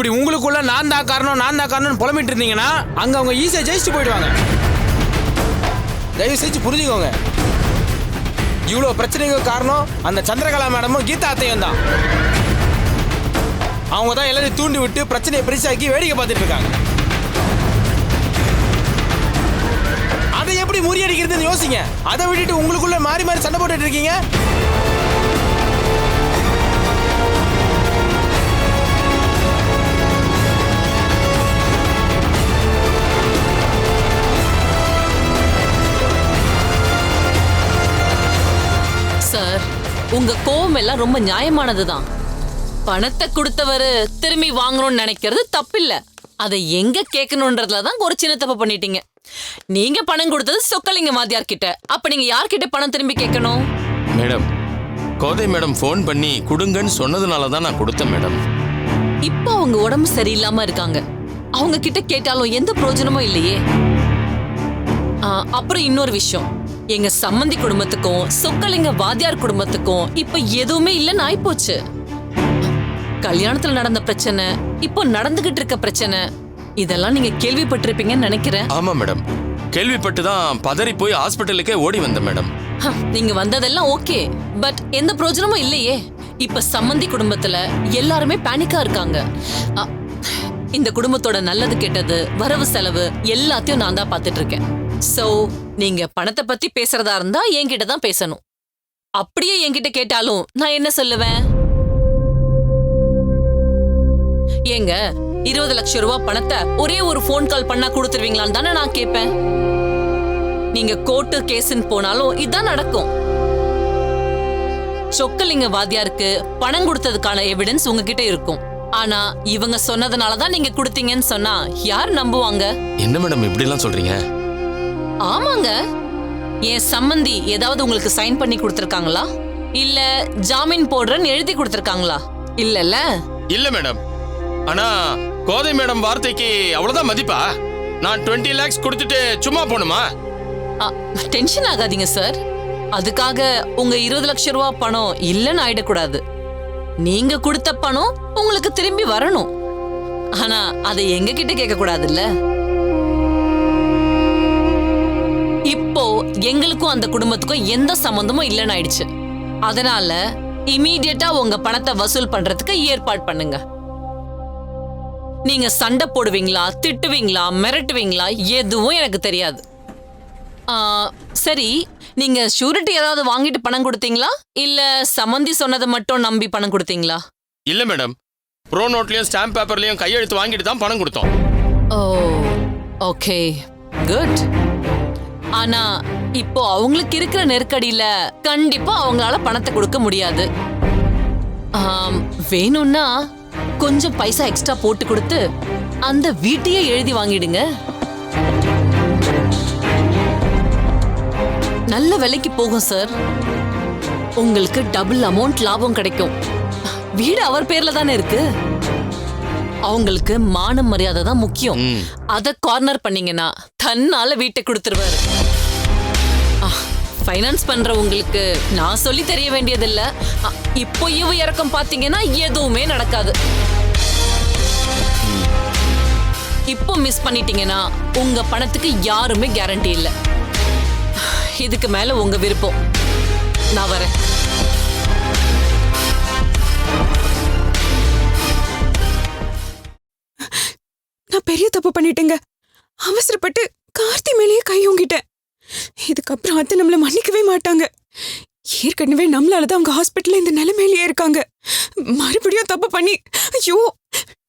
இப்படி உங்களுக்குள்ள நான் தான் காரணம் புலம்பிட்டு இருந்தீங்கன்னா அங்க அவங்க ஈஸியா ஜெயிச்சுட்டு போயிடுவாங்க. தயவு செஞ்சு புரிஞ்சுக்கோங்க. இவ்வளவு பிரச்சனைக்கு காரணம் அந்த சந்திரகலா மேடமும் கீதா அத்தையும் தான். அவங்க தான் எல்லாரையும் தூண்டி விட்டு பிரச்சனையை பெருசாக்கி வேடிக்கை பார்த்துட்டு இருக்காங்க. அதை எப்படி முறியடிக்கிறதுன்னு யோசிங்க. அதை விட்டுட்டு உங்களுக்குள்ள மாறி மாறி சண்டை போட்டுட்டு இருக்கீங்க. சார், உங்க கோவம் எல்லாம் ரொம்ப நியாயமானதுதான். பணத்தை கொடுத்தவரு திரும்பி வாங்கணும்னு நினைக்கிறது தப்பில்ல. அதை எங்க கேட்கணும்ன்றதுலதான் ஒரு சின்ன தப்பு பண்ணிட்டீங்க. நீங்க பணம் கொடுத்தது சொக்கலிங்க வாத்தியார் கிட்ட. அப்ப நீங்க யார்கிட்ட பணம் திரும்பி கேட்கணும்? மேடம், கோதை மேடம் ஃபோன் பண்ணி கொடுங்கன்னு சொன்னதுனால தான் நான் கொடுத்தேன் மேடம். இப்போ அவங்க உடம்பு சரியில்லாம இருக்காங்க. அவங்க கிட்ட கேட்டாலும் எந்த பிரயோஜனமும் இல்லையே. அப்புறம் இன்னொரு விஷயம், எங்க சம்மந்தி குடும்பத்துக்கும் சொக்கலிங்க வாத்தியார் குடும்பத்துக்கும் இப்ப எதுவுமே இல்லைன்னு ஆயிப்போச்சு. கல்யாணத்துல நடந்த பிரச்சனை, இப்போ நடந்துகிட்டு இருக்க பிரச்சனை, இதெல்லாம் நீங்க கேள்விப்பட்டிருப்பீங்கன்னு நினைக்கிறேன். ஆமா மேடம், கேள்விப்பட்டு தான் பதறி போய் ஹாஸ்பிட்டலுக்கே ஓடி வந்தேன் மேடம். நீங்க வந்ததெல்லாம் ஓகே, பட் எந்த பிரயோஜனமும் இல்லையே. இப்ப சம்மந்தி குடும்பத்துல எல்லாருமே பேனிக்கா இருக்காங்க. இந்த குடும்பத்தோட நல்லது கெட்டது, வரவு செலவு எல்லாத்தையும் நான் தான் பாத்துட்டு இருக்கேன். சோ நீங்க பணத்தை பத்தி பேசுறதா இருந்தா என்கிட்ட தான் பேசணும். அப்படியே என்கிட்ட கேட்டாலும் நான் என்ன சொல்லுவேன்? ஏங்க 20 லட்சம் ரூபாய் பணத்தை ஒரே ஒரு போன் கால் பண்ணா கொடுத்துருவீங்களான்னு தானே நான் கேட்பேன். நீங்க கோர்ட்டு கேஸ்ன்னு போனாலும் இதான் நடக்கும். சொக்கலிங்க வாத்தியாருக்கு பணம் கொடுத்ததுக்கான எவிடன்ஸ் உங்ககிட்ட இருக்கும். ஆனா இவங்க சொன்னதுனாலதான் நீங்க கொடுத்தீங்கன்னு சொன்னா யார் நம்புவாங்க? என்ன மேடம் இப்படி எல்லாம் சொல்றீங்க? ஆமாங்க. என் சம்மந்தி ஏதாவது உங்களுக்கு சைன் பண்ணி கொடுத்திருக்காங்களா? இல்ல ஜாமீன் போடுறேன்னு எழுதி கொடுத்திருக்காங்களா? இல்லல்ல. இல்ல மேடம். ஆனா கோதை மேடம் வார்த்தைக்கு அவ்வளவுதான் மதிப்பா? நான் 20 lakhs கொடுத்துட்டு சும்மா போணுமா? டென்ஷன் ஆகாதீங்க சார். அதுக்காக உங்க 20 லட்சம் ரூபாய் பணம் இல்லன்னு ஆயிடக்கூடாது. நீங்க கொடுத்த பணம் உங்களுக்கு திரும்பி வரணும். ஆனா அதை எங்க கிட்ட கேட்க கூடாதுல்ல. இப்போ எங்களுக்கும் அந்த குடும்பத்துக்கும் எந்த சம்பந்தமும் இல்லன்னு ஆயிடுச்சு. அதனால இமீடியட்டா உங்க பணத்தை வசூல் பண்றதுக்கு ஏற்பாடு பண்ணுங்க. நீங்க சண்டை போடுவீங்களா, திட்டுவீங்களா, மிரட்டுவீங்களா, எதுவும் எனக்கு தெரியாது. சரி, நீங்க ஷூரிட்டி ஏதாவது வாங்கிட்டு பணம் கொடுத்தீங்களா, இல்ல சம்மந்தி சொன்னதை மட்டும் நம்பி பணம் கொடுத்தீங்களா? இல்ல மேடம், ப்ரோ நோட்லயும் ஸ்டாம்ப் பேப்பர்லயும் கையெழுத்து வாங்கிட்டு தான் பணம் கொடுத்தோம். ஓ, ஓகே, குட். ஆனா இப்போ அவங்களுக்கு இருக்கிற நெருக்கடியில கண்டிப்பா அவங்களால பணத்தை கொடுக்க முடியாது. வேணும்னா கொஞ்சம் பைசா எக்ஸ்ட்ரா போட்டு கொடுத்து அந்த வீட்டையே எழுதி வாங்கிடுங்க. நல்ல விலைக்கு போகும் சார். உங்களுக்கு டபுள் அமௌண்ட் லாபம் கிடைக்கும். வீடு அவர் பேர்ல தானே இருக்கு. அவங்களுக்கு மான மரியாதை தான் முக்கியம். அத கார்னர் பண்ணீங்கன்னா தன்னால வீட்டை கொடுத்துருவாரு. ஃபைனான்ஸ் பண்ற உங்களுக்கு நான் சொல்லி தெரிய வேண்டியதில்ல. இப்போ இவ இறக்கம் பாத்தீங்கன்னா எதுவுமே நடக்காது. இப்போ மிஸ் பண்ணிட்டீங்கன்னா உங்க பணத்துக்கு யாருமே கேரண்டி இல்ல. இதுக்கு மேல உங்க விருப்பம். நான் வரேன். நான் பெரிய தப்பு பண்ணிட்டேங்க. அவசரப்பட்டு கார்த்தி மேலேயே கையோங்கிட்டேன். இதுக்கப்புறம் அத்தை நம்மள மன்னிக்கவே மாட்டாங்க. ஏற்கனவே நம்மளாலதான் அவங்க ஹாஸ்பிட்டல்ல இந்த நிலைமையிலேயே இருக்காங்க. மறுபடியும் தப்பு பண்ணி ஐயோ,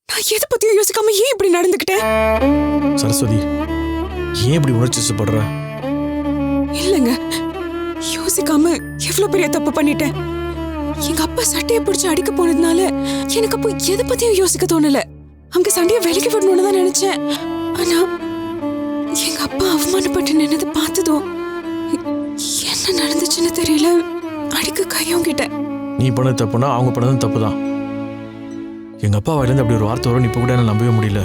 நான் எதை பத்தியும் யோசிக்காம ஏன் இப்படி நடந்துக்கிட்டேன்? சரஸ்வதி, ஏன் இப்படி உணர்ச்சிப்படுற? இல்லங்க, யோசிக்காம எவ்வளவு பெரிய தப்பு பண்ணிட்டேன். எங்க அப்பா சட்டையை பிடிச்சு அடிக்க போனதுனால எனக்கு அப்போ எதை பத்தியும் யோசிக்க தோணல. அங்க சண்டையை விலக்கி விடணும்னு தான் நினைச்சேன். ஆனா எங்க அப்பா அவமானப்பட்டு நின்னதை பார்த்ததும் என்ன நடந்துச்சுன்னு தெரியல, அடிக்க கையோங்கிட்டேன். நீ பண்ணது தப்புனா அவங்க பண்ணதும் தப்பு தான். எங்க அப்பா வாயிலேருந்து அப்படி ஒரு வார்த்தை வரும் இப்போ கூட என்னால் நம்பவே முடியல.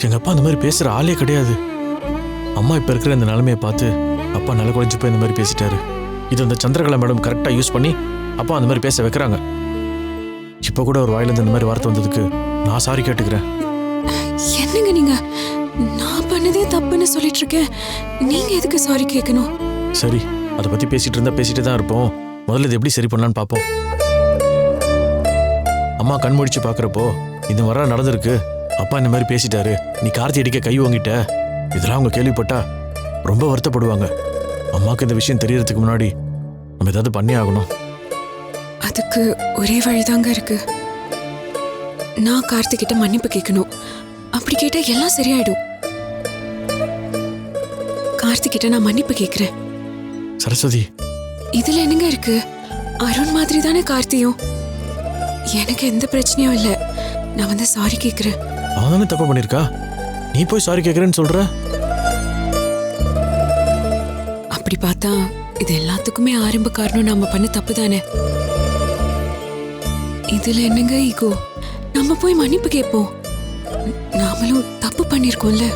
எங்க அப்பா அந்த மாதிரி பேசுற ஆளே கிடையாது. அம்மா இப்ப இருக்கிற இந்த நிலைமையை பார்த்து அப்பா நல்ல குறைஞ்சு போய் இந்த மாதிரி பேசிட்டாரு. இது அந்த சந்திரகலா மேடம் கரெக்டா யூஸ் பண்ணி அப்பா அந்த மாதிரி பேச வைக்கிறாங்க. இப்போ கூட ஒரு வாயிலிருந்து இந்த மாதிரி வார்த்தை வந்ததுக்கு நான் சாரி கேட்டுக்கிறேன். என்னங்க நீங்க நான் பண்ணதே தப்புன்னு சொல்லிட்டு இருக்கேன். நீங்க எதுக்கு சாரி கேட்கணும்? சரி, அதை பற்றி பேசிட்டு இருந்தா பேசிட்டு தான் இருப்போம். முதல்ல இது எப்படி சரி பண்ணலான்னு பார்ப்போம். அம்மா கண் முடிச்சு பார்க்குறப்போ இந்த வர நடந்திருக்கு, அப்பா இந்த மாதிரி பேசிட்டாரு, நீ கார்த்தி அடிக்க கை வாங்கிட்ட, இதெல்லாம் அவங்க கேள்விப்பட்டா ரொம்ப வருத்தப்படுவாங்க. அம்மாவுக்கு இந்த விஷயம் தெரியறதுக்கு முன்னாடி நம்ம ஏதாவது பண்ணி ஆகணும். அதுக்கு ஒரே வழிதாங்க இருக்கு. நான் கார்த்திகிட்ட மன்னிப்பு கேட்கணும். அப்படி கேட்டா எல்லாம் சரியாயிடும். கார்த்திகிட்ட நான் மன்னிப்பு கேட்கிறேன். சரஸ்வதி, இதுல என்னங்க இருக்கு? அருண் மாதிரி தானே கார்த்தியும். எனக்கு எந்த பிரச்சனையும் இல்லை. நான் வந்து சாரி கேட்கிறேன். அவன் தானே தப்பு பண்ணியிருக்கா, நீ போய் சாரி கேட்குறேன்னு சொல்ற? அப்படி பார்த்தா இது எல்லாத்துக்குமே ஆரம்ப காரணம் நாம பண்ண தப்பு தானே. இதுல என்னங்க ஈகோ? நம்ம போய் மன்னிப்பு கேட்போம். நாமளும் தப்பு பண்ணிருக்கோம்ல.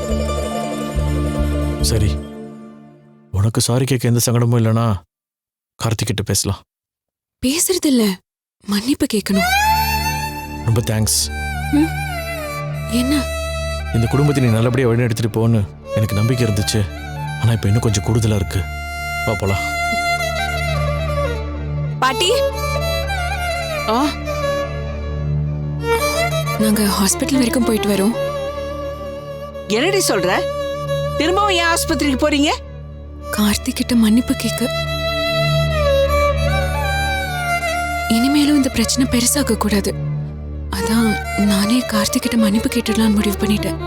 சரி, உனக்கு சாரி கேட்க எந்த சங்கடமும் இல்லைனா கார்த்திக் கிட்ட பேசலாம். பேசுறது இல்ல, மன்னிப்பு கேட்கணும். ரொம்ப தேங்க்ஸ். என்ன? இந்த குடும்பத்தை நீ நல்லபடியாக வழி எடுத்துட்டு போன்னு எனக்கு நம்பிக்கை இருந்துச்சு. ஆனா இப்போ இன்னும் கொஞ்சம் கூடுதலா இருக்கு. வா போலாம். பாட்டி, நாங்க ஹாஸ்பிட்டல் வரைக்கும் போயிட்டு வரோம். என்னடி சொல்ற? திரும்பவும் ஏன் ஆஸ்பத்திரிக்கு போறீங்க? கார்த்திக் கிட்ட மன்னிப்பு கேட்க. இனிமேலும் இந்த பிரச்சனை பெருசாக கூடாது. அதான் நானே கார்த்திக் கிட்ட மன்னிப்பு கேட்டுடலான்னு முடிவு பண்ணிட்டேன்.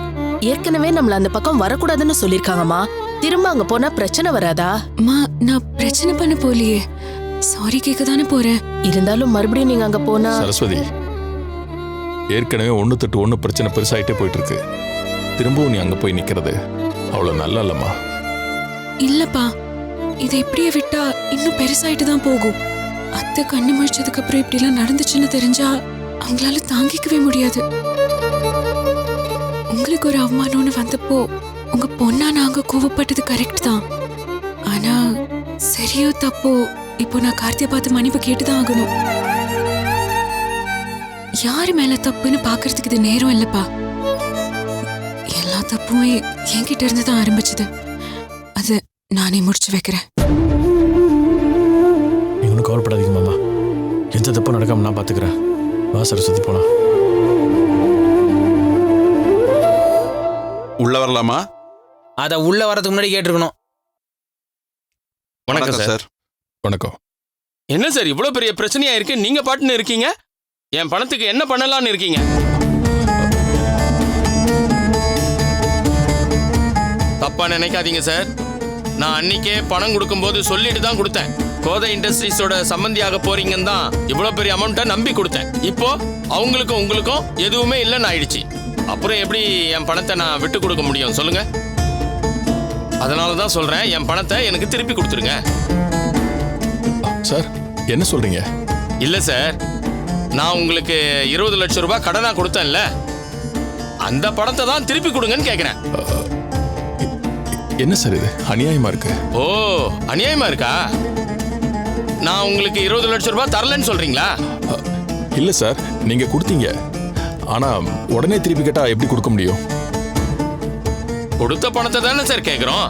ஏற்கனவே நம்மள அந்த பக்கம் வரக்கூடாதுன்னு சொல்லிருக்காங்கம்மா. திரும்ப அங்க போனா பிரச்சனை வராதா? அம்மா, நான் பிரச்சனை பண்ண போலியே, சாரி கேட்க தானே போறேன். இருந்தாலும் மறுபடியும் நீங்க அங்க போனா சரஸ்வதி, ஏற்கனவே 1-1 பிரச்சனை பெருசாயிட்டே போயிட்டு இருக்கு. திரும்பவும் நீ அங்க போய் நிக்கிறது அவ்வளவு நல்லா இல்லம்மா. இல்லப்பா, இதை இப்படியே விட்டா இன்னும் பெருசாயிட்டு தான் போகும். அத்தை கண்ணு முழிச்சதுக்கு அப்புறம் இப்படி எல்லாம் நடந்துச்சுன்னு தெரிஞ்சா அவங்களால தாங்கிக்கவே முடியாது. உங்களுக்கு ஒரு அவமானம்னு வந்தப்போ உங்க பொண்ணா நாங்க கோவப்பட்டது கரெக்ட் தான். ஆனா சரியோ தப்போ இப்போ நான் கார்த்தியை பார்த்து மன்னிப்பு கேட்டுதான் ஆகணும். யாரு மேல தப்புன்னு பாக்குறதுக்கு இது நேரம் இல்லப்பா. எல்லா தப்புமே என்கிட்ட இருந்து தான் ஆரம்பிச்சது. அது நானே முடிச்சு வைக்கிறேன். நீ ஒன்றும் கவலைப்படாதீங்க மாமா, எந்த தப்பும் நடக்காம நான் பார்த்துக்கிறேன். வா சரஸ்வதி, போலாம். உள்ள வரலாமா? அதை உள்ள வரதுக்கு முன்னாடி கேட்டிருக்கணும். வணக்கம் சார். வணக்கம். என்ன சார் இவ்வளவு பெரிய பிரச்சனையா இருக்கு, நீங்க பாட்டுன்னு இருக்கீங்க? என் பணத்துக்கு என்ன பண்ணலாம்னு இருக்கீங்க? தப்பா நினைக்காதீங்க சார். நான் அன்னைக்கே பணம் கொடுக்கும்போது சொல்லிட்டு தான் கொடுத்தேன். கோதை இண்டஸ்ட்ரீஸோட சம்பந்தியாக போறீங்கன்னு தான் இவ்வளவு பெரிய அமௌண்ட்டை நம்பி கொடுத்தேன். இப்போ அவங்களுக்கும் உங்களுக்கும் எதுவுமே இல்லைன்னு ஆயிடுச்சு. அப்புறம் எப்படி என் பணத்தை நான் விட்டு கொடுக்க முடியும் சொல்லுங்க? அதனால தான் சொல்றேன், என் பணத்தை எனக்கு திருப்பி கொடுத்துருங்க. சார், என்ன சொல்றீங்க? இல்ல சார், நான் உங்களுக்கு 20 லட்சம் ரூபாய் கடனா கொடுத்தேன்ல, அந்த பணத்தை தான் திருப்பி கொடுங்கன்னு கேக்குறேன். என்ன சார் இது அநியாயமா இருக்கு? ஓ, அநியாயமா இருக்கா? நான் உங்களுக்கு 20 லட்சம் ரூபாய் தரலன்னு சொல்றீங்களா? இல்ல சார், நீங்க கொடுத்தீங்க. ஆனா உடனே திருப்பி கேட்டா எப்படி கொடுக்க முடியும்? கொடுத்த பணத்தை தானே சார் கேக்குறோம்.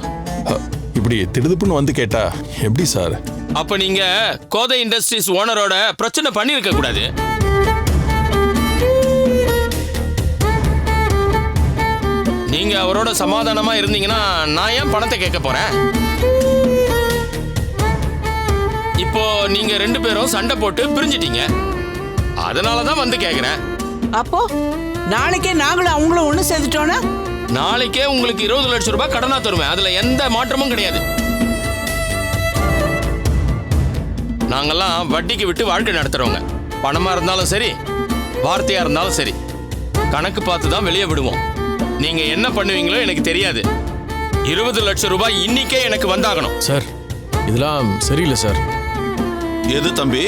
இப்படி திடுதுப்புன்னு வந்து கேட்டா எப்படி சார்? அப்ப நீங்க கோதை இண்டஸ்ட்ரீஸ் ஓனரோட பிரச்சனை பண்ணிருக்க கூடாது. நீங்க அவரோட சமாதானமா இருந்தீங்கன்னா நான் ஏன் பணத்தை கேட்க போறேன்? இப்போ நீங்க 2 பேரும் சண்டை போட்டு பிரிஞ்சிட்டீங்க. அதனாலதான் வந்து கேக்குறேன். அப்போ நாளைக்கே நாங்களும் அவங்களும் ஒண்ணு சேர்ந்துட்டோன்னா நாளைக்கே உங்களுக்கு 20 லட்சம் ரூபாய் கடனா தருவேன். அதுல எந்த மாற்றமும் கிடையாது. நாங்கெல்லாம் வட்டிக்கு விட்டு வாழ்க்கை நடத்துறவங்க. பணமா இருந்தாலும் சரி, வார்த்தையா இருந்தாலும் சரி, கணக்கு பார்த்து தான் வெளியே விடுவோம். நீங்க என்ன பண்ணுவீங்களோ எனக்கு தெரியாது. 20 லட்சம் ரூபாய் இன்னைக்கே எனக்கு வந்தாகணும். சார், இதெல்லாம் சரியில்லை சார். எது தம்பி,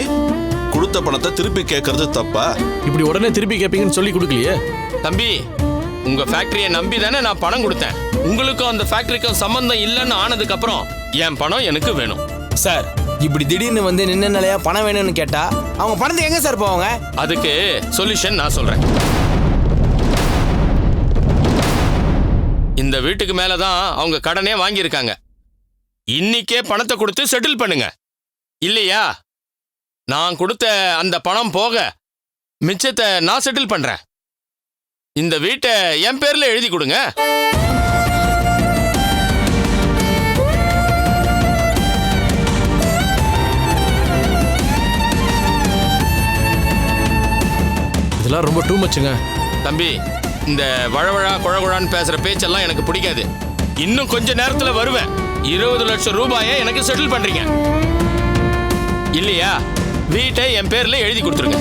கொடுத்த பணத்தை திருப்பி கேட்கறது தப்பா? இப்படி உடனே திருப்பி கேட்பீங்கன்னு சொல்லி கொடுக்கலையே. தம்பி, உங்க ஃபேக்டரியை நம்பி தானே நான் பணம் கொடுத்தேன். உங்களுக்கும் அந்த ஃபேக்டரிக்கும் சம்பந்தம் இல்லைன்னு ஆனதுக்கு அப்புறம் என் பணம் எனக்கு வேணும். சார் இப்படி திடீர்னு வந்து நின்ன நிலையா பணம் வேணும்னு கேட்டா அவங்க பணத்துக்கு எங்க சார் போவாங்க? அதுக்கு சொல்யூஷன் நான் சொல்றேன். இந்த வீட்டுக்கு மேலதான் அவங்க கடனே வாங்கியிருக்காங்க. இன்னிக்கே பணத்தை கொடுத்து செட்டில் பண்ணுங்க. இல்லையா நான் கொடுத்த அந்த பணம் போக மிச்சத்தை நான் செட்டில் பண்றேன். இந்த வீட்டை என் பேர்ல எழுதி கொடுங்க. இதெல்லாம் ரொம்ப டூ மச்சுங்க. தம்பி, இந்த வழவழா குழகுழான்னு பேசுற பேச்செல்லாம் எனக்கு பிடிக்காது. இன்னும் கொஞ்ச நேரத்துல வருவேன். 20 லட்சம் ரூபாயை எனக்கு செட்டில் பண்றீங்க. இல்லையா வீட்டை என் பேர்ல எழுதி கொடுத்துருங்க.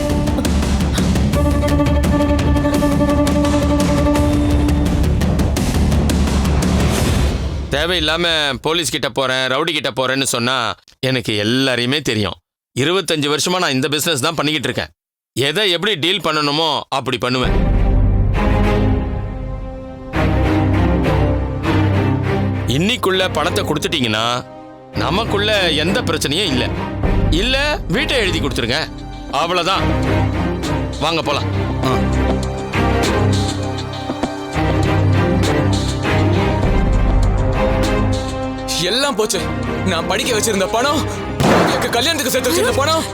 தேவையில்லாம போலீஸ் கிட்ட போறேன், ரவுடி கிட்ட போறேன்னு சொன்னா எனக்கு எல்லாரையுமே தெரியும். 25 வருஷமா நான் இந்த பிசினஸ் தான் பண்ணிக்கிட்டு இருக்கேன். எதை எப்படி டீல் பண்ணணுமோ அப்படி பண்ணுவேன். இன்னைக்குள்ள பணத்தை கொடுத்துட்டீங்கன்னா நமக்குள்ள எந்த பிரச்சனையும் இல்லை. இல்ல வீட்டை எழுதி கொடுத்துருங்க, அவ்வளவுதான். வாங்க போலாம். எல்லாம் போச்சு. நான் படிக்க வச்சிருந்த பணம், எனக்கு கல்யாணத்துக்கு சேர்த்து வச்சிருந்த பணம்,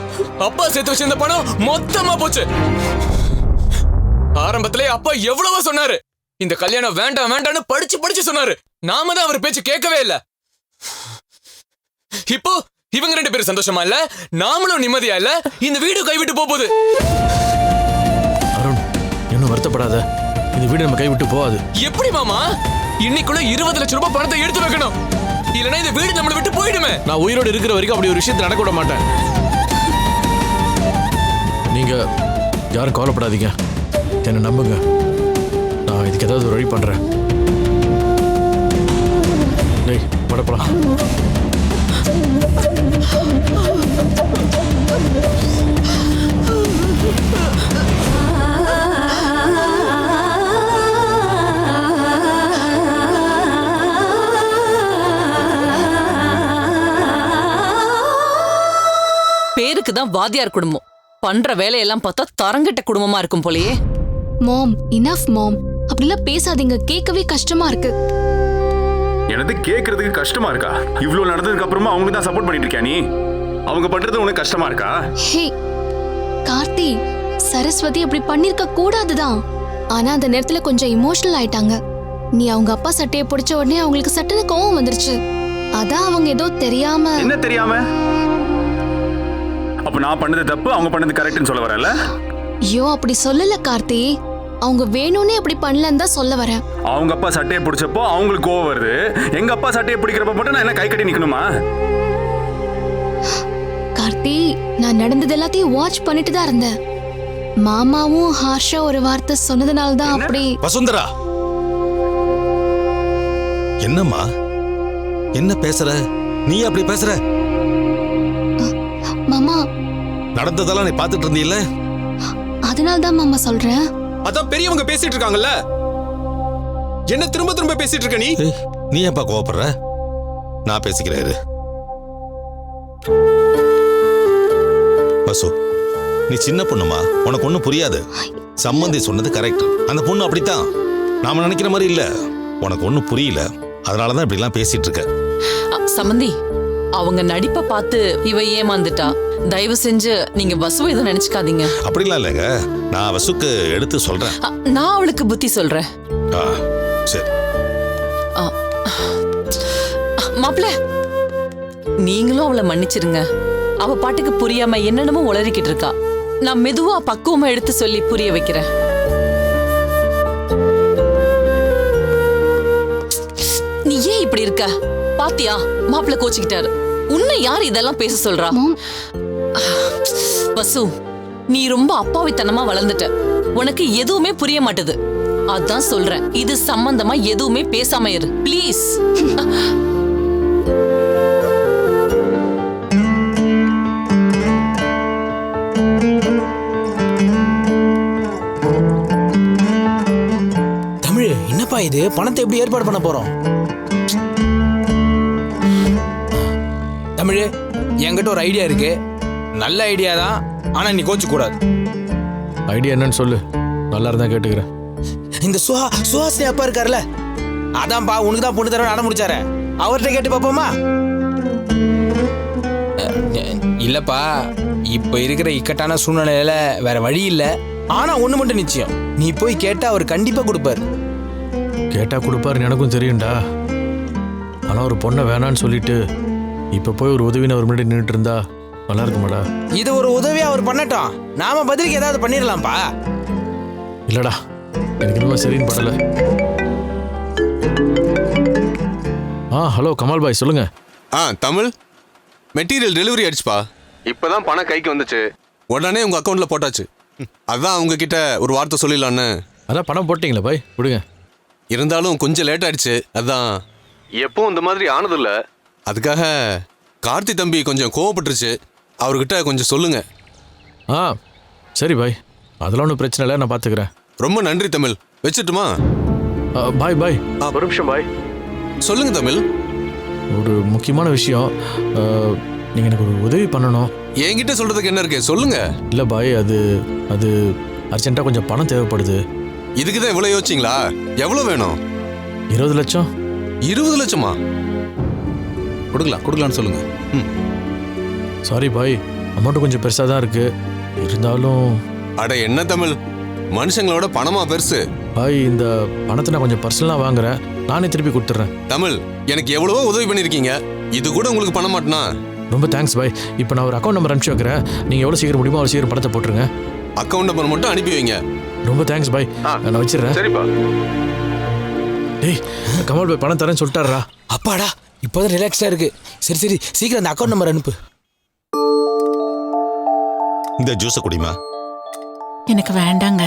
அப்பா சேர்த்து வச்சிருந்த பணம் மொத்தமா போச்சு. ஆரம்பத்திலே அப்பா எவ்வளவோ சொன்னாரு, இந்த கல்யாணம் வேண்டாம் வேண்டாம்னு படிச்சு சொன்னாரு. நாம தான் அவர் பேச்சு கேட்கவே இல்ல. இப்போ இவங்க 2 பேரும் சந்தோஷமா இல்ல, நாமளும் நிம்மதியா இல்ல, இந்த வீடு கைவிட்டு போகுது. அருண், இன்னும் வருத்தப்படாத. இந்த வீடு நம்ம கைவிட்டு போகாது. எப்படி மாமா? இன்னைக்குள்ள 20 லட்சம் ரூபாய் பணத்தை எடுத்து வைக்கணும். இல்லனா இந்த வீடு நம்மளை விட்டு போயிடுமே. நான் உயிரோடு இருக்கிற வரைக்கும் அப்படி ஒரு விஷயத்தை நடக்க விட மாட்டேன். நீங்க யாரும் கவலைப்படாதீங்க, என்ன நம்புங்க. நான் இதுக்கு ஏதாவது ஒரு வழி பண்றேன். டேய், படப்பலாம். பேருக்கு தான் வாத்தியார் குடும்பம், பண்ற வேலையெல்லாம் பார்த்தா தரங்கட்ட குடும்பமா இருக்கும் போலயே. மாம், இனஃப் மாம். அப்படிலாம் பேசாதீங்க, கேட்கவே கஷ்டமா இருக்கு. எனது கேட்கறதுக்கு கஷ்டமா இருக்கா? இவ்வளவு நடந்ததுக்கு அப்புறமா அவங்க தான் சப்போர்ட் பண்ணிட்டு இருக்கியா நீ? அவங்க பண்றது உனக்கு கஷ்டமா இருக்கா? ஹே கார்த்தி, சரஸ்வதி அப்படி பண்ணிருக்க கூடாதுதான். ஆனா அந்த நேரத்துல கொஞ்சம் இமோஷனல் ஆயிட்டாங்க. நீ அவங்க அப்பா சட்டையை பிடிச்ச உடனே அவங்களுக்கு சட்டன கோவம் வந்துருச்சு. அதான் அவங்க ஏதோ தெரியாம. என்ன தெரியாம? அப்ப நான் பண்ணது தப்பு, அவங்க பண்ணது கரெக்ட்னு சொல்ல வரல? ஐயோ அப்படி சொல்லல கார்த்தி, அவங்க வேணும்னே அப்படி பண்ணலன்னு தான் சொல்ல வரேன். அவங்க அப்பா சட்டையை பிடிச்சப்போ அவங்களுக்கு கோவம் வருது, எங்க அப்பா சட்டையை பிடிக்கிறப்ப மட்டும் நான் என்ன கை கட்டி நிக்கணுமா? கார்த்தி, நான் நடந்தது எல்லாத்தையும் வாட்ச் பண்ணிட்டு தான் இருந்தேன். மாமாவும் ஹார்ஷா ஒரு வார்த்தை சொன்னதுனால தான் அப்படி. வசுந்தரா, என்னம்மா என்ன பேசுற? நீ அப்படி பேசுற? மாமா, நடந்ததெல்லாம் நீ பாத்துட்டு இருந்தீல்ல? அதனால தான் மாமா சொல்றேன். அதான் பெரியவங்க பேசிட்டு இருக்காங்கல்ல, என்ன திரும்ப திரும்ப பேசிட்டு இருக்க நீ? நீ ஏன்பா கோவப்படுற? நான் பேசிக்கிறேன். வசு, நீ சின்ன பொண்ணுமா, உனக்கு ஒன்றும் புரியாது. சம்மந்தி சொன்னது கரெக்ட். அந்த பொண்ணு அப்படித்தான், நாம நினைக்கிற மாதிரி இல்ல. உனக்கு ஒன்றும் புரியல, அதனாலதான் இப்படிலாம் பேசிட்டு இருக்க. சம்மந்தி, அவங்க நடிப்பை பார்த்து இவ ஏமாந்துட்டா. தயவு செஞ்சு நீங்க வசுவை எதுவும் நினைச்சுக்காதீங்க. அப்படிலாம் இல்லைங்க, நான் வசுக்கு எடுத்து சொல்றேன். நான் அவளுக்கு புத்தி சொல்றேன். சரி மாப்பிள்ள, நீங்களும் அவளை மன்னிச்சிருங்க. அவ பாட்டுக்கு புரியாம என்னென்னமோ உளறிக்கிட்டு இருக்கா. நான் மெதுவா பக்குவமா எடுத்து சொல்லி புரிய வைக்கிறேன். நீ ஏன் இப்படி இருக்க? பாத்தியா, மாப்பிள்ள கோச்சிக்கிட்டாரு. உன்னை யார் இதெல்லாம் பேச சொல்றா? வசு, நீ ரொம்ப அப்பாவித்தனமா வளர்ந்துட்ட. உனக்கு எதுவுமே புரிய மாட்டுது. அதான் சொல்றேன், இது சம்பந்தமா எதுவுமே பேசாம இரு ப்ளீஸ். தமிழ், என்னப்பா இது? பணத்தை எப்படி ஏற்பாடு பண்ண போறோம்? தமிழ், என்கிட்ட ஒரு ஐடியா இருக்கு. நல்ல ஐடியா தான், ஆனா நீ கோச்சு கூடாது. ஐடியா என்னன்னு சொல்லு, நல்லா இருந்தா கேட்டுக்கிறேன். இந்த சுஹாசினி அப்பா இருக்காருல்ல, அதான்ப்பா உனக்கு தான் பொண்ணு தர அடம் முடிச்சாரு. அவர்கிட்ட கேட்டு பார்ப்போமா? இல்லப்பா, இப்ப இருக்கிற இக்கட்டான சூழ்நிலையில வேற வழி இல்ல. ஆனா ஒண்ணு மட்டும் நிச்சயம், நீ போய் கேட்டா அவர் கண்டிப்பா கொடுப்பாரு. கேட்டா கொடுப்பாருன்னு எனக்கும் தெரியும்டா. ஆனா ஒரு பொண்ணை வேணான்னு சொல்லிட்டு இப்ப போய் ஒரு உதவின்னு அவர் முன்னாடி நின்றுட்டு இருந்தா நல்லா இருக்குமாடா? இது ஒரு உதவியா அவர் பண்ணட்டும், நாம பதிலுக்கு ஏதாவது பண்ணிடலாம்ப்பா. இல்லடா, எனக்கு இன்னும் சரின்னு படல. ஹலோ கமால் பாய், சொல்லுங்க. தமிழ், மெட்டீரியல் டெலிவரி ஆயிடுச்சுப்பா. இப்பதான் பணம் கைக்கு வந்துச்சு, உடனே உங்க அக்கௌண்ட்ல போட்டாச்சு. அதான் உங்ககிட்ட ஒரு வார்த்தை சொல்லிடலான்னு. அதான் பணம் போட்டிங்களா பாய்? விடுங்க. இருந்தாலும் கொஞ்சம் லேட் ஆயிடுச்சு. அதான் எப்பவும் இந்த மாதிரி ஆனதில்ல, அதுக்காக கார்த்தி தம்பி கொஞ்சம் கோவப்பட்டுருச்சு. அவர்கிட்ட கொஞ்சம் சொல்லுங்க. சரி பாய், அதெல்லாம் ஒன்றும் பிரச்சனை இல்லை, நான் பார்த்துக்கிறேன். ரொம்ப நன்றி தமிழ், வச்சுட்டுமா? பாய் பாய். ஒரு நிமிஷம் பாய். சொல்லுங்க தமிழ். ஒரு முக்கியமான விஷயம், நீங்கள் எனக்கு ஒரு உதவி பண்ணணும். என்கிட்ட சொல்றதுக்கு என்ன இருக்கு, சொல்லுங்க. இல்லை பாய், அது அர்ஜென்ட்டாக கொஞ்சம் பணம் தேவைப்படுது. இதுக்கு தான் இவ்வளோ யோசிச்சிங்களா? எவ்வளோ வேணும்? 20 லட்சம். 20 லட்சமா? கொடுக்கலான்னு சொல்லுங்க. சாரி பாய், அமௌண்ட் கொஞ்சம் பெருசாக தான் இருக்கு. இருந்தாலும் அட என்ன தமிழ், மனுஷங்களோட பணமா பெருசு? பாய், இந்த பணத்தை நான் கொஞ்சம் பர்சனலாக வாங்குறேன், நானே திருப்பி கொடுத்துட்றேன். தமிழ், எனக்கு எவ்வளவோ உதவி பண்ணியிருக்கீங்க, இது கூட உங்களுக்கு பண்ண மாட்டேனா? ரொம்ப தேங்க்ஸ் பாய். இப்போ நான் ஒரு அக்கௌண்ட் நம்பர் அனுப்பிச்சு வைக்கிறேன், நீங்கள் எவ்வளோ சீக்கிரம் முடியுமோ அவ்வளோ சீக்கிரம் பணத்தை போட்டுருங்க. அக்கௌண்ட் நம்பர் மட்டும் அனுப்பி வைங்க. ரொம்ப தேங்க்ஸ் பாய், நான் வச்சிடுறேன். சரிப்பா. டேய், கமால் பாய் பணம் தரேன்னு சொல்லிட்டாரா? அப்பாடா, இப்போதான் ரிலாக்ஸ்டா இருக்கு. சரி சீக்கிரம் அந்த அக்கௌண்ட் நம்பர் அனுப்பு. இந்த ஜூஸை குடிமா. எனக்கு வேண்டாங்க.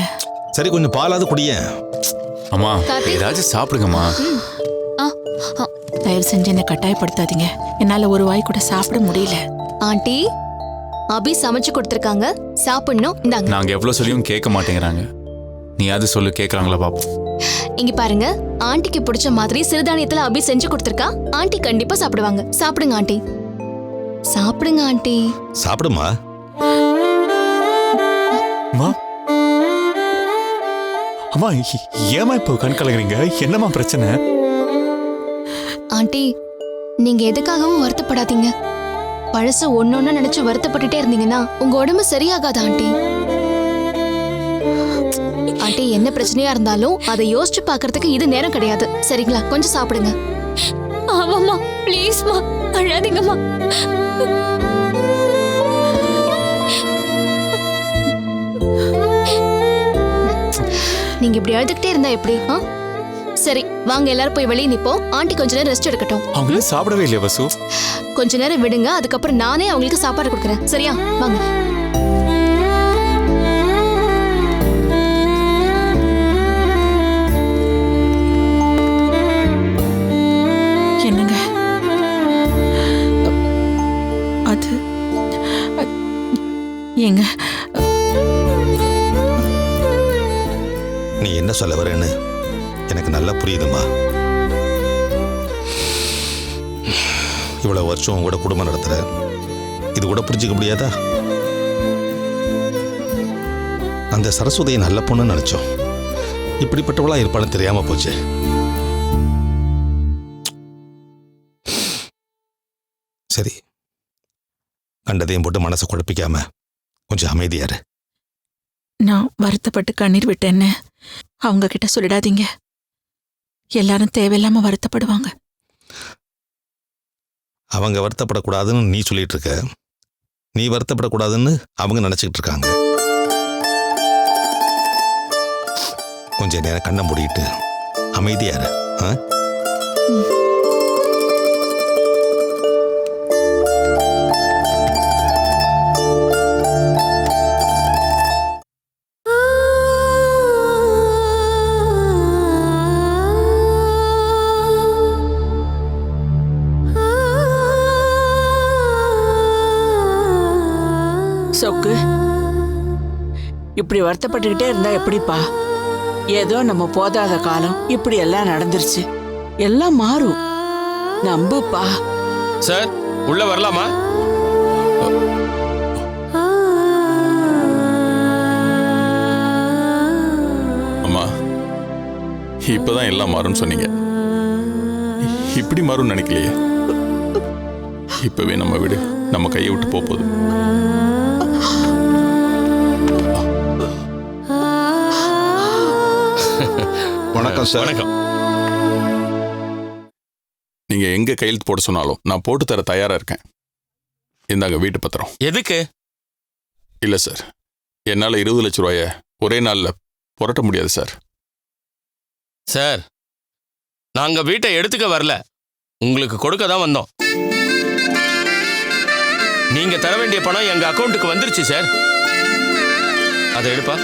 சரி, கொஞ்சம் பாலாவது குடிய. அம்மா, ஏதாச்சும் சாப்பிடுங்கம்மா. தயவு செஞ்சு என்னை கட்டாயப்படுத்தாதீங்க, என்னால ஒரு வாய் கூட சாப்பிட முடியல. ஆண்டி, அபி சமைச்சு கொடுத்துருக்காங்க, சாப்பிடணும். இந்தாங்க. நாங்க எவ்வளவு சொல்லியும் கேட்க மாட்டேங்கிறாங்க, நீ அது சொல்லு, கேட்கறாங்களா பாப்போம். இங்க பாருங்க, ஆண்டிக்கு பிடிச்ச மாதிரி சிறுதானியத்துல அபி செஞ்சு கொடுத்துருக்கா. ஆண்டி கண்டிப்பா சாப்பிடுவாங்க. சாப்பிடுங்க ஆண்டி, சாப்பிடுங்க ஆண்டி. சாப்பிடுமா. அம்மா, ஏமா இப்போ கண் கலங்குறீங்க? என்னம்மா பிரச்சனை? ஆண்டி, நீங்க எதுக்காகவும் வருத்தப்படாதீங்க. பழசு ஒன்னொன்னு நினைச்சு வருத்தப்பட்டுட்டே இருந்தீங்கன்னா உங்க உடம்பு சரியாகாது ஆண்டி. ஆண்டி, என்ன பிரச்சனையா இருந்தாலும் அதை யோசிச்சு பாக்குறதுக்கு இது நேரம் கிடையாது. சரிங்களா? கொஞ்சம் சாப்பிடுங்க. ஆமாம்மா, ப்ளீஸ்மா, அழாதீங்கம்மா. நீங்க இப்படி அழுதுகிட்டே இருந்தா எப்படி? சரி, வாங்க எல்லாரும் போய் வெளியே நிப்போம். ஆண்டி கொஞ்ச நேரம் ரெஸ்ட் எடுக்கட்டும். அவங்களே சாப்பிடவே இல்லையா வசு? கொஞ்ச நேரம் விடுங்க, அதுக்கப்புறம் நானே அவங்களுக்கு சாப்பாடு கொடுக்குறேன். சரியா? வாங்க. என்னங்க அது ஏங்க, நீ என்ன சொல்ல வரேன்னு எனக்கு நல்லா புரியுதுமா. இவ்வளவு வருஷம் கூட குடும்பம் நடத்துற, இது கூட புரிஞ்சுக்க முடியாதா? அந்த சரஸ்வதியை நல்ல பொண்ணுன்னு நினைச்சோம், இப்படிப்பட்டவளா இருப்பான்னு தெரியாம போச்சு. சரி, கண்டதையும் போட்டு மனசை குழப்பிக்காம கொஞ்சம் அமைதியாரு. நான் வருத்தப்பட்டு கண்ணீர் விட்டேன்னு அவங்க கிட்ட சொல்லிடாதீங்க. எல்லாரும் தேவையில்லாம வருத்தப்படுவாங்க. அவங்க வருத்தப்படக்கூடாதுன்னு நீ சொல்லிட்டு இருக்க, நீ வருத்தப்படக்கூடாதுன்னு அவங்க நினைச்சுக்கிட்டு இருக்காங்க. கொஞ்ச நேரம் கண்ணை மூடிட்டு அமைதியாரு. சொக்கு, இப்படி வருத்தப்பட்டுக்கிட்டே இருந்தா எப்படிப்பா? ஏதோ நம்ம போதாத காலம் இப்படி எல்லாம் நடந்துருச்சு, எல்லாம் மாறும், நம்புப்பா. சார், உள்ள வரலாமா? இப்பதான் எல்லாம் மாறும்னு சொன்னீங்க. இப்படி மாறும்னு நினைக்கலையே. இப்பவே நம்ம வீடு நம்ம கையை விட்டு போகுது. வணக்கம் சார். வணக்கம். நீங்க எங்க கையெழுத்து போட சொன்னாலும் நான் போட்டு தர தயாரா இருக்கேன். இந்தாங்க வீட்டு பத்திரம். எதுக்கு? இல்ல சார், என்னால 20 லட்சம் ரூபாய ஒரே நாள்ல புரட்ட முடியாது சார். சார், நாங்க வீட்டை எடுத்துக்க வரல, உங்களுக்கு கொடுக்க தான் வந்தோம். நீங்க தர வேண்டிய பணம் எங்க அக்கௌண்ட்டுக்கு வந்துருச்சு சார். அதை எடுப்பா.